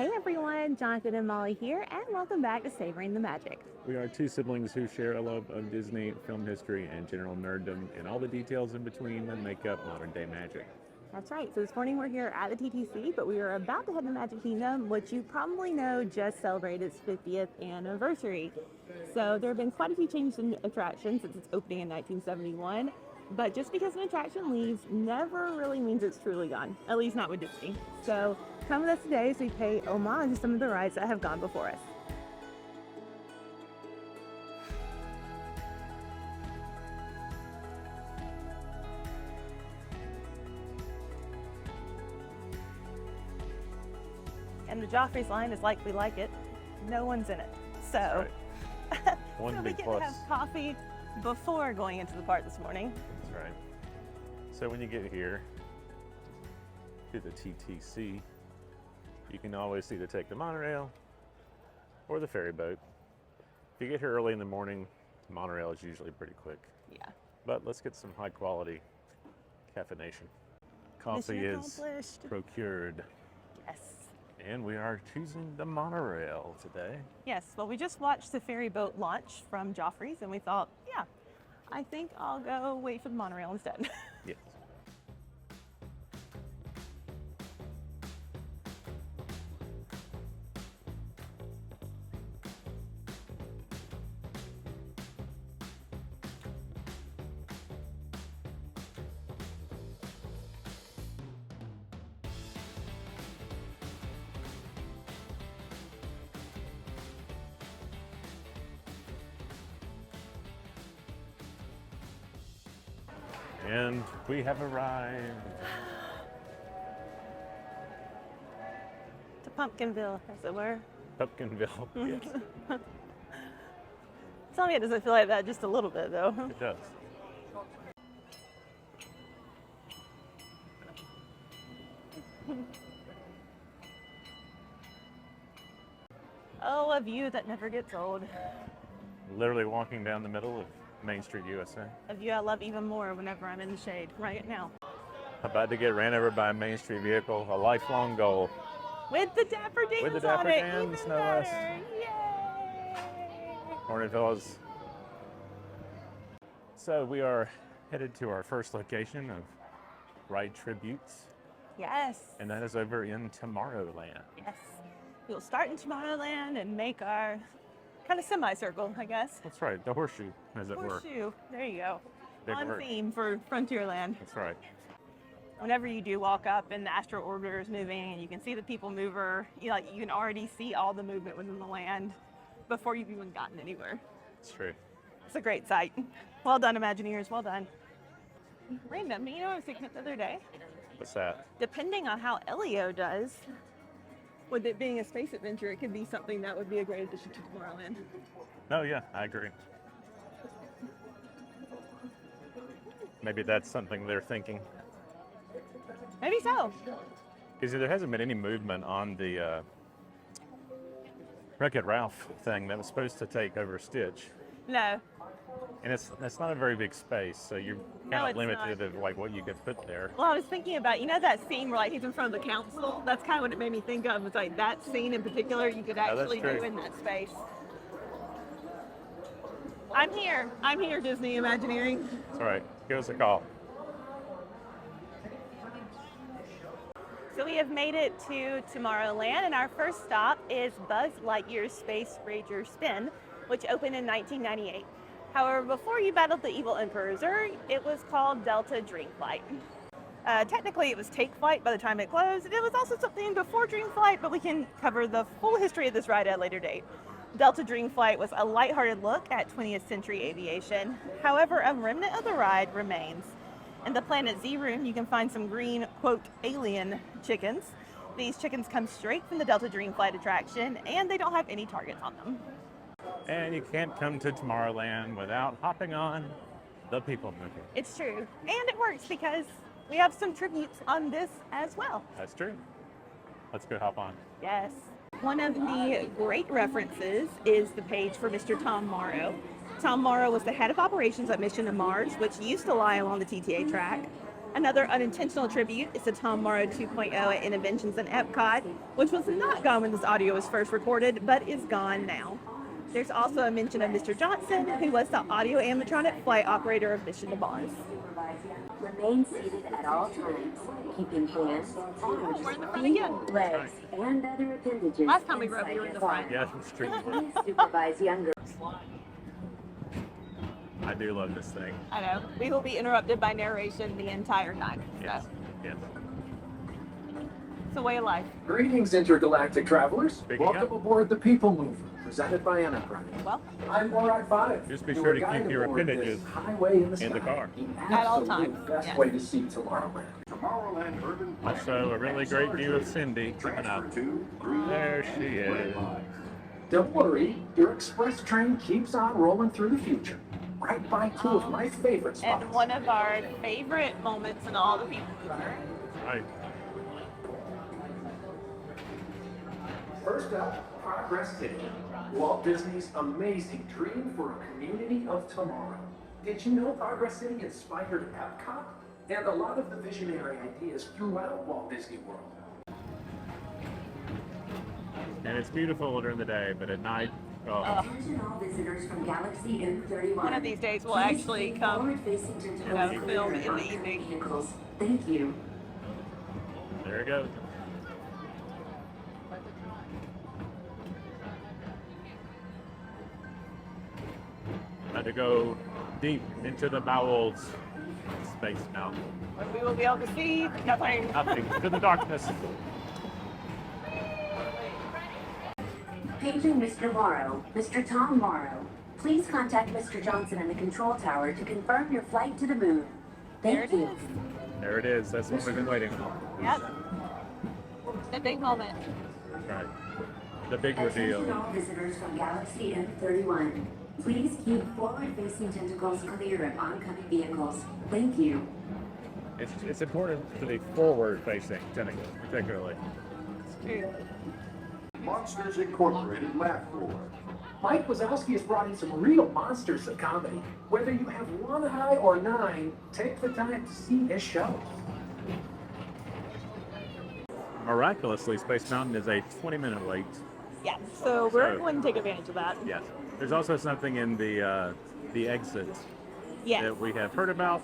Hey everyone, Jonathan and Molly here, and welcome back to Savoring the Magic. We are two siblings who share a love of Disney, film history, and general nerddom, and all the details in between that make up modern day magic. That's right, so this morning we're here at the TTC, but we are about to head to Magic Kingdom, which you probably know just celebrated its 50th anniversary. So there have been quite a few changes in attractions since its opening in 1971, but just because an attraction leaves never really means it's truly gone, at least not with Disney. So come with us today so we pay homage to some of the rides that have gone before us. And the Joffrey's line is likely like it. No one's in it. So, Right. One so big we get plus. to have coffee before going into the park this morning. That's right. So when you get here to the TTC, you can always either take the monorail or the ferry boat. If you get here early in the morning, the monorail is usually pretty quick. Yeah. But let's get some high quality caffeination. Coffee Mission is accomplished. procured. Yes. And we are choosing the monorail today. Yes, well, we just watched the ferry boat launch from Joffrey's, and we thought, yeah, I think I'll go wait for the monorail instead. Yes. And we have arrived. To Pumpkinville, as it were. Pumpkinville. Yes, Tell me it doesn't feel like that just a little bit, though. it does. Oh, a view that never gets old. Literally walking down the middle of Main Street, USA. A view I love even more whenever I'm in the shade, right now. About to get ran over by a Main Street vehicle, a lifelong goal. With the Dapper Dans With the on Dapper it, Dans, even no less. better. Yay! Morning, fellas. So we are headed to our first location of ride tributes, Yes. and that is over in Tomorrowland. Yes. We'll start in Tomorrowland and make our kind of semicircle, I guess. That's right, the horseshoe, as it were. Horseshoe. There you go. Big On word. theme for Frontierland. That's right. Whenever you do walk up and the Astro Orbiter is moving and you can see the PeopleMover, you can already see all the movement within the land before you've even gotten anywhere. It's true. It's a great sight. Well done, Imagineers. Well done. Random. You know what I was thinking the other day? What's that? Depending on how Elio does, with it being a space adventure, it could be something that would be a great addition to Tomorrowland. Oh yeah, I agree. Maybe that's something they're thinking. Maybe so. Because there hasn't been any movement on the Wreck-It Ralph thing that was supposed to take over Stitch. No. And it's not a very big space, so you're No, kind of it's limited not. of like what you could put there. Well, I was thinking about, that scene where he's in front of the council? That's kind of what it made me think of. It's like that scene in particular you could that's actually true. do in that space. I'm here, Disney Imagineering. It's all right. Give us a call. So we have made it to Tomorrowland, and our first stop is Buzz Lightyear's Space Ranger Spin, which opened in 1998. However, before you battled the evil Emperor Zurg, it was called Delta Dreamflight. Technically, it was Take Flight by the time it closed. It was also something before Dreamflight, but we can cover the full history of this ride at a later date. Delta Dreamflight was a lighthearted look at 20th century aviation. However, a remnant of the ride remains. In the Planet Z room, you can find some green, quote, alien chickens. These chickens come straight from the Delta Dreamflight attraction, and they don't have any targets on them. And you can't come to Tomorrowland without hopping on the PeopleMover. It's true. And it works because we have some tributes on this as well. That's true. Let's go hop on. Yes. One of the great references is the page for Mr. Tom Morrow. Tom Morrow was the head of operations at Mission to Mars, which used to lie along the TTA track. Another unintentional tribute is the Tom Morrow 2.0 at Innovations in Epcot, which was not gone when this audio was first recorded, but is gone now. There's also a mention of Mr. Johnson, who was the audio animatronic flight operator of Mission to Mars. Remain seated at all times, keeping hands, arms, we're in the front feet, again. legs, and other appendages. Last time we rode, we were in the front. Yeah, it's true. Please supervise younger. I do love this thing. I know. We will be interrupted by narration the entire time. Yes. So Yes. it's a way of life. Greetings, intergalactic travelers. Speaking Welcome up. aboard the PeopleMover, presented by Enterprise. Well, I'm Monorail Ride In. Just be your sure to guide keep your aboard this appendages highway in the, in the sky. car. The At all absolute times, best yes. way to see Tomorrowland. Tomorrowland Urban Also, a really great view of Cindy coming up. Transfer to There she is. Don't worry, your express train keeps on rolling through the future. Right by two of my favorite spots. and one of our favorite moments in all the PeopleMover. Right. First up, Progress City. Walt Disney's amazing dream for a community of tomorrow. Did you know Progress City inspired Epcot? And a lot of the visionary ideas throughout Walt Disney World. And it's beautiful during the day, but at night, oh, Attention all visitors from Galaxy M31. One of these days we'll Please actually keep come, forward-facing tentacles film clear in the of evening. vehicles. Thank you. there it goes. Had to go deep into the bowels of Space Mountain. We will be able to see nothing. Nothing to the darkness. Paging Mr. Morrow, Mr. Tom Morrow. Please contact Mr. Johnson in the control tower to confirm your flight to the moon. There Thank it you. is. There it is. That's what we've been waiting for. Yep. The big moment. That's right. The big Attention reveal. all visitors from Galaxy M31. Please keep forward-facing tentacles clear of oncoming vehicles. Thank you. It's important to be forward-facing, particularly. Monsters Incorporated Laugh Floor. Mike Wazowski has brought in some real monsters of comedy. Whether you have one eye or nine, take the time to see his show. Miraculously, Space Mountain is a 20-minute wait. Yeah. So we're So- going to take advantage of that. Yes. There's also something in the exit Yes. that we have heard about,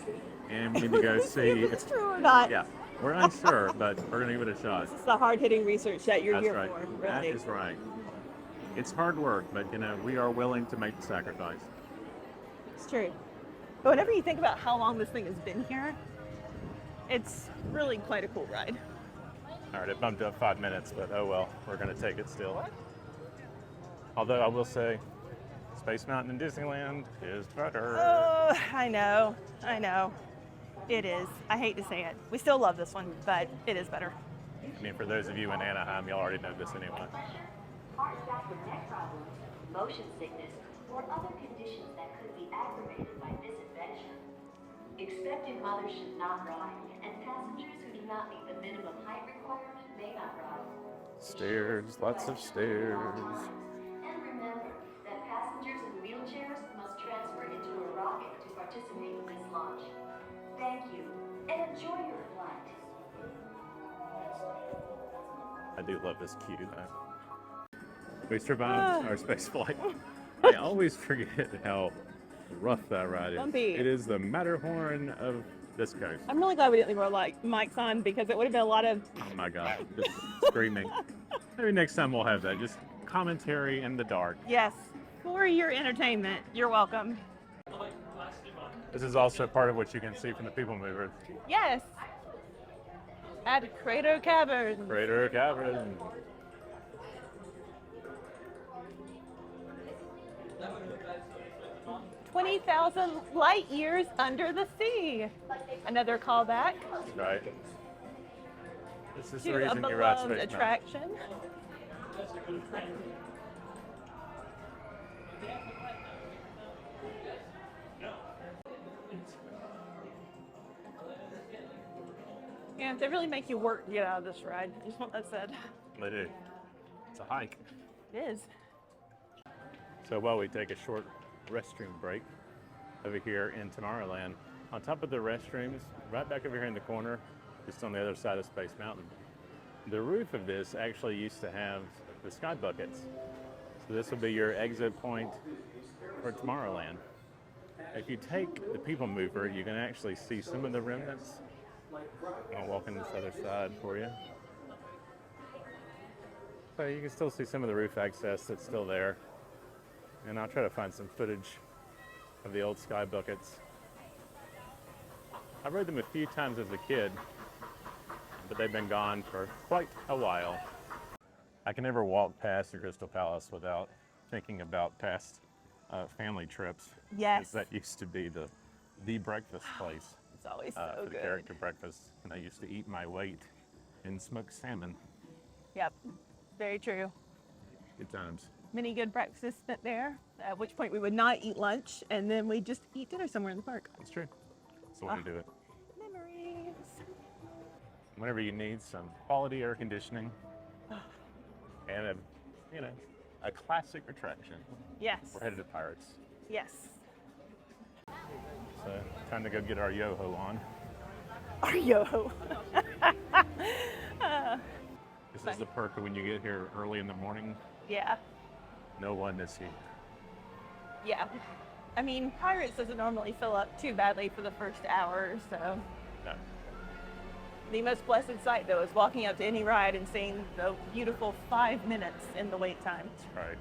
and we need to go see. if it's true or not. Yeah, we're unsure, but we're gonna give it a shot. This is the hard-hitting research that you're That's here right. for. That Really. is right. It's hard work, but we are willing to make the sacrifice. It's true. But whenever you think about how long this thing has been here, it's really quite a cool ride. All right, it bumped up 5 minutes, but oh well, we're gonna take it still. Although I will say, Space Mountain in Disneyland is better. Oh, I know. It is. I hate to say it. We still love this one, but it is better. I mean, for those of you in Anaheim, you already know this anyway. Heart stop with neck problems, motion sickness, or other conditions that could be aggravated by this invention. Expectant mothers should not ride, and passengers who do not meet the minimum height requirement may not ride. Stairs, lots of stairs. And remember that passengers in wheelchairs must transfer into a rocket to participate in this launch. Thank you, and enjoy your flight. I do love this queue though. We survived our space flight. I always forget how rough that ride is. Bumpy. It is the Matterhorn of this coast. I'm really glad we didn't leave our mics on because it would have been a lot of. Oh my god, just screaming. Maybe next time we'll have that. Just commentary in the dark. Yes, for your entertainment. You're welcome. This is also part of what you can see from the PeopleMover. Yes. At Crater Cavern. Crater Cavern. "20,000 light years under the sea." Another callback Right. This is the to a reason you ride beloved Space Mountain. attraction. Yeah, they really make you work to get out of this ride. I just want that said. They do. It's a hike. It is. So while we take a short restroom break over here in Tomorrowland, On top of the restrooms, right back over here in the corner, just on the other side of Space Mountain, the roof of this actually used to have the sky buckets. So this will be your exit point for Tomorrowland. If you take the PeopleMover, you can actually see some of the remnants. I'll walk in this other side for you. So you can still see some of the roof access that's still there. And I'll try to find some footage of the old sky buckets. I rode them a few times as a kid, but they've been gone for quite a while. I can never walk past the Crystal Palace without thinking about past family trips. Yes. That used to be the breakfast place. It's always For so the good. character breakfast, and I used to eat my weight in smoked salmon. Yep, very true. Good times. Many good breakfasts spent there, at which point we would not eat lunch, and then we'd just eat dinner somewhere in the park. That's true. That's the way to do it. Memories. Whenever you need some quality air conditioning and a classic attraction, Yes. we're headed to Pirates. Yes. So time to go get our yo-ho on. Our yo. This is the perk of when you get here early in the morning. Yeah. No one is here. Yeah. I mean, Pirates doesn't normally fill up too badly for the first hour, so. No. The most blessed sight, though, is walking up to any ride and seeing the beautiful 5 minutes in the wait time. That's right.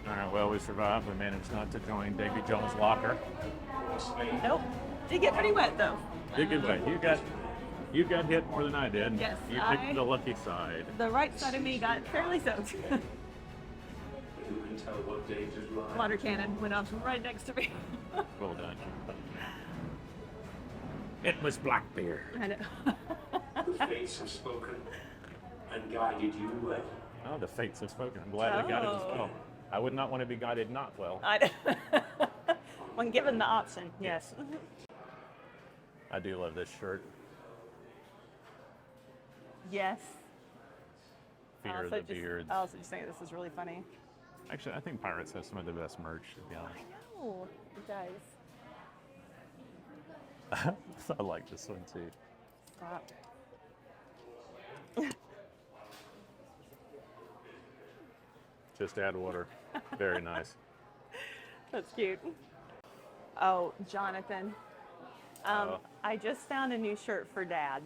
All right, well, we survived. We managed not to join Davy Jones' locker. Nope. Did get pretty wet, though. Did get wet. You got hit more than I did. Yes, You picked the lucky side. The right side of me got fairly soaked. Water cannon went off right next to me. Well done. It was Blackbeard. I know. The fates have spoken and guided you well. Oh, the fates have spoken. I'm glad I got it as well. I would not want to be guided not well. I know. When given the option, yes. I do love this shirt. Yes. Fear of the Beards. I also just think this is really funny. Actually, I think Pirates has some of the best merch, to be honest. Oh, it does. I like this one too. Stop. Just add water. Very nice. That's cute. Oh, Jonathan. I just found a new shirt for Dad.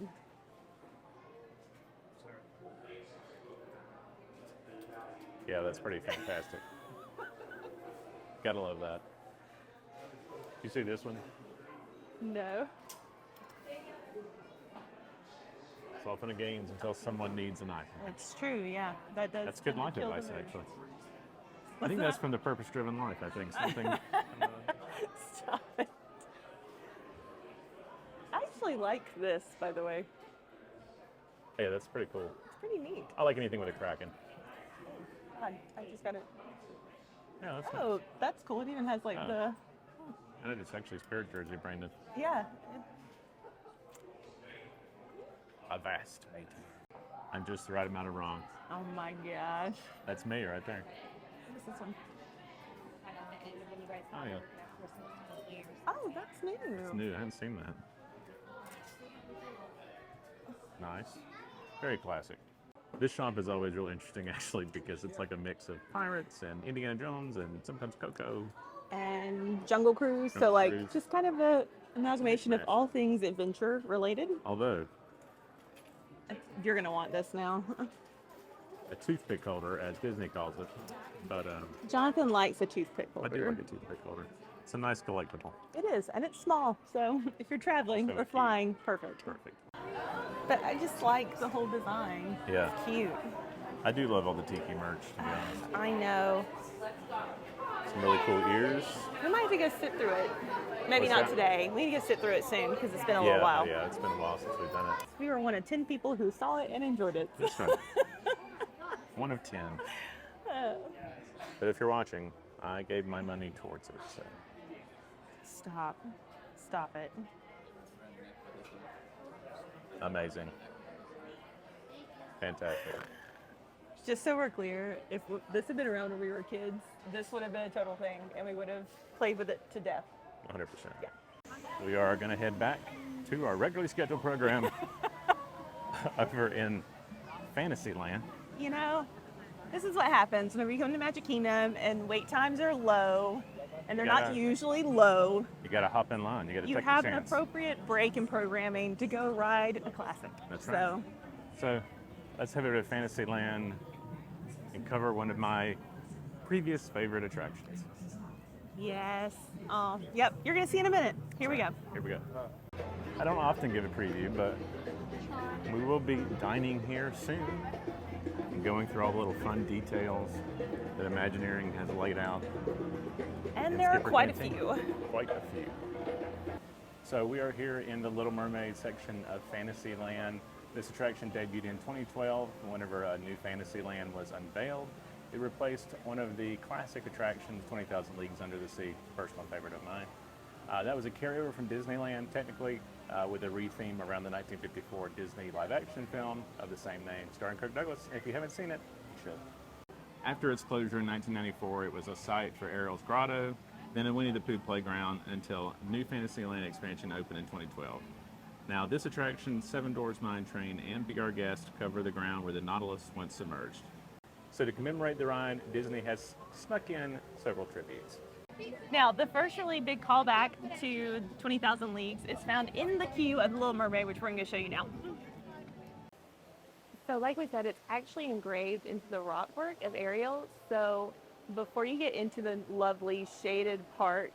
Yeah, that's pretty fantastic. Gotta love that. You see this one? No. Soften the gains until someone needs an iPhone. That's true, yeah. That's good life kill the advice, mood. actually. I think that's from the Purpose-Driven Life. I think something. Stop it. I actually like this, by the way. Yeah, that's pretty cool. It's pretty neat. I like anything with a Kraken. God, I just got it. Yeah, that's Oh, that's cool. It even has like the, and it's actually Spirit Jersey branded. yeah. A vast matey. I'm just the right amount of wrong. Oh my gosh. That's me right there. What is this one? Oh yeah, Oh, that's new. it's new. I haven't seen that. Nice. Very classic. This shop is always real interesting, actually, because it's like a mix of Pirates and Indiana Jones and sometimes Coco. And Jungle Cruise. So Jungle like Cruise. just kind of a amalgamation of all things adventure related. Although, You're gonna want this now. a toothpick holder, as Disney calls it. But Jonathan likes a toothpick I do holder. like a toothpick holder. It's a nice collectible. It is, and it's small. So if you're traveling So or cute. flying, perfect. Perfect. But I just like the whole design. Yeah. It's cute. I do love all the tiki merch, to be honest. I know. Some really cool ears. We might have to go sit through it. Maybe What's not that? today. We need to go sit through it soon because it's been a little while. Yeah, it's been a while since we've done it. We were one of 10 people who saw it and enjoyed it. That's right. 1 of 10. But if you're watching, I gave my money towards it, so. Stop. Stop it. Amazing. Fantastic. Just so we're clear, if this had been around when we were kids, this would have been a total thing and we would have played with it to death. 100%. Yeah. We are going to head back to our regularly scheduled program over in Fantasyland. You know, this is what happens whenever you come to Magic Kingdom and wait times are low, and they're not usually low. You got to hop in line. You got to take a have an chance. appropriate break in programming to go ride a classic. That's right. So let's head over to Fantasyland and cover one of my previous favorite attractions. Yes. Yep. You're gonna see in a minute. Here we go. Here we go. I don't often give a preview, but we will be dining here soon and going through all the little fun details that Imagineering has laid out. And there are Skipper quite a Canteen. few. Quite a few. So we are here in the Little Mermaid section of Fantasyland. This attraction debuted in 2012 whenever a new Fantasyland was unveiled. It replaced one of the classic attractions, 20,000 Leagues Under the Sea, personal favorite of mine. That was a carryover from Disneyland, technically, with a retheme around the 1954 Disney live-action film of the same name, starring Kirk Douglas. If you haven't seen it, you should. After its closure in 1994, it was a site for Ariel's Grotto, then a Winnie the Pooh playground until New Fantasyland expansion opened in 2012. Now, this attraction, Seven Doors Mine Train, and Be Our Guest cover the ground where the Nautilus once submerged. So to commemorate the ride, Disney has snuck in several tributes. Now, the first really big callback to 20,000 Leagues is found in the queue of the Little Mermaid, which we're going to show you now. So like we said, it's actually engraved into the rockwork of Ariel. So before you get into the lovely shaded part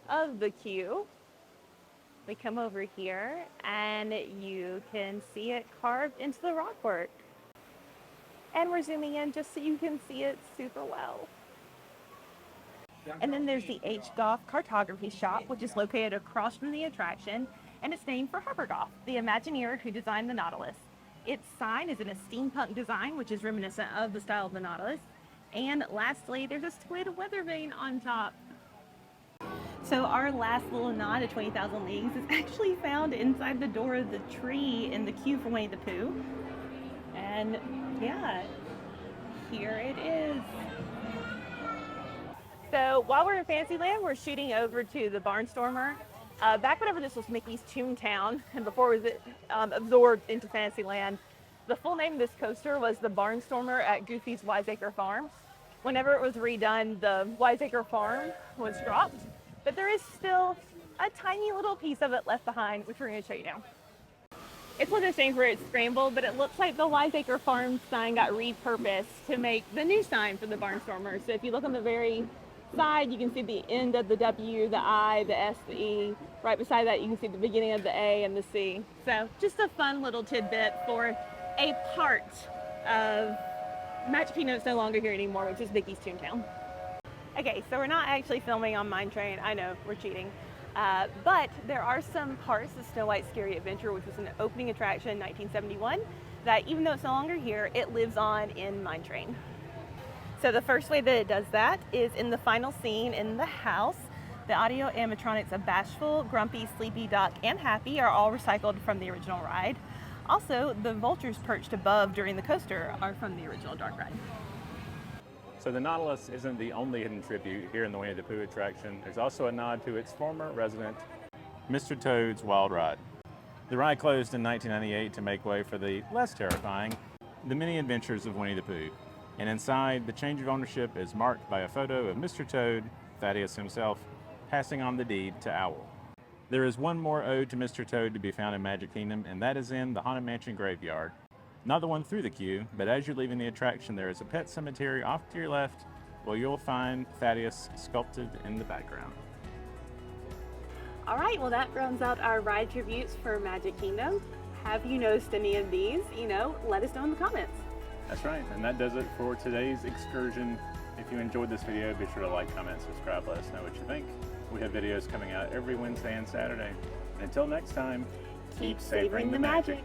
of the queue, we come over here and you can see it carved into the rockwork. And we're zooming in just so you can see it super well. And then there's the H. Goff Cartography Shop, which is located across from the attraction, and it's named for Herbert Goff, the Imagineer who designed the Nautilus. Its sign is in a steampunk design, which is reminiscent of the style of the Nautilus. And lastly, there's a squid weather vane on top. So our last little nod to 20,000 Leagues is actually found inside the door of the tree in the queue for Winnie the Pooh. And yeah, here it is. So while we're in Fantasyland, we're shooting over to the Barnstormer. Back whenever this was Mickey's Toontown, and before it was absorbed into Fantasyland, the full name of this coaster was the Barnstormer at Goofy's Wiseacre Farm. Whenever it was redone, the Wiseacre Farm was dropped, but there is still a tiny little piece of it left behind, which we're going to show you now. It's one of those things where it's scrambled, but it looks like the Wiseacre Farm sign got repurposed to make the new sign for the Barnstormer. So if you look on the very side, you can see the end of the W, the I, the S, the E. Right beside that, you can see the beginning of the A and the C. So just a fun little tidbit for a part of Magic Kingdom that's no longer here anymore, which is Mickey's Toontown. Okay, so we're not actually filming on Mine Train. I know, we're cheating. But there are some parts of Snow White's Scary Adventure, which was an opening attraction in 1971, that even though it's no longer here, it lives on in Mine Train. So the first way that it does that is in the final scene in the house. The audio animatronics of Bashful, Grumpy, Sleepy, Duck, and Happy are all recycled from the original ride. Also, the vultures perched above during the coaster are from the original dark ride. So the Nautilus isn't the only hidden tribute here in the Winnie the Pooh attraction. There's also a nod to its former resident, Mr. Toad's Wild Ride. The ride closed in 1998 to make way for the less terrifying The Many Adventures of Winnie the Pooh. And inside, the change of ownership is marked by a photo of Mr. Toad, Thaddeus himself, passing on the deed to Owl. There is one more ode to Mr. Toad to be found in Magic Kingdom, and that is in the Haunted Mansion Graveyard. Not the one through the queue, but as you're leaving the attraction, there is a pet cemetery off to your left, where you'll find Thaddeus sculpted in the background. All right, well that rounds out our ride tributes for Magic Kingdom. Have you noticed any of these? You know, let us know in the comments. That's right, and that does it for today's excursion. If you enjoyed this video, be sure to like, comment, subscribe, let us know what you think. We have videos coming out every Wednesday and Saturday. And until next time, keep savoring the magic.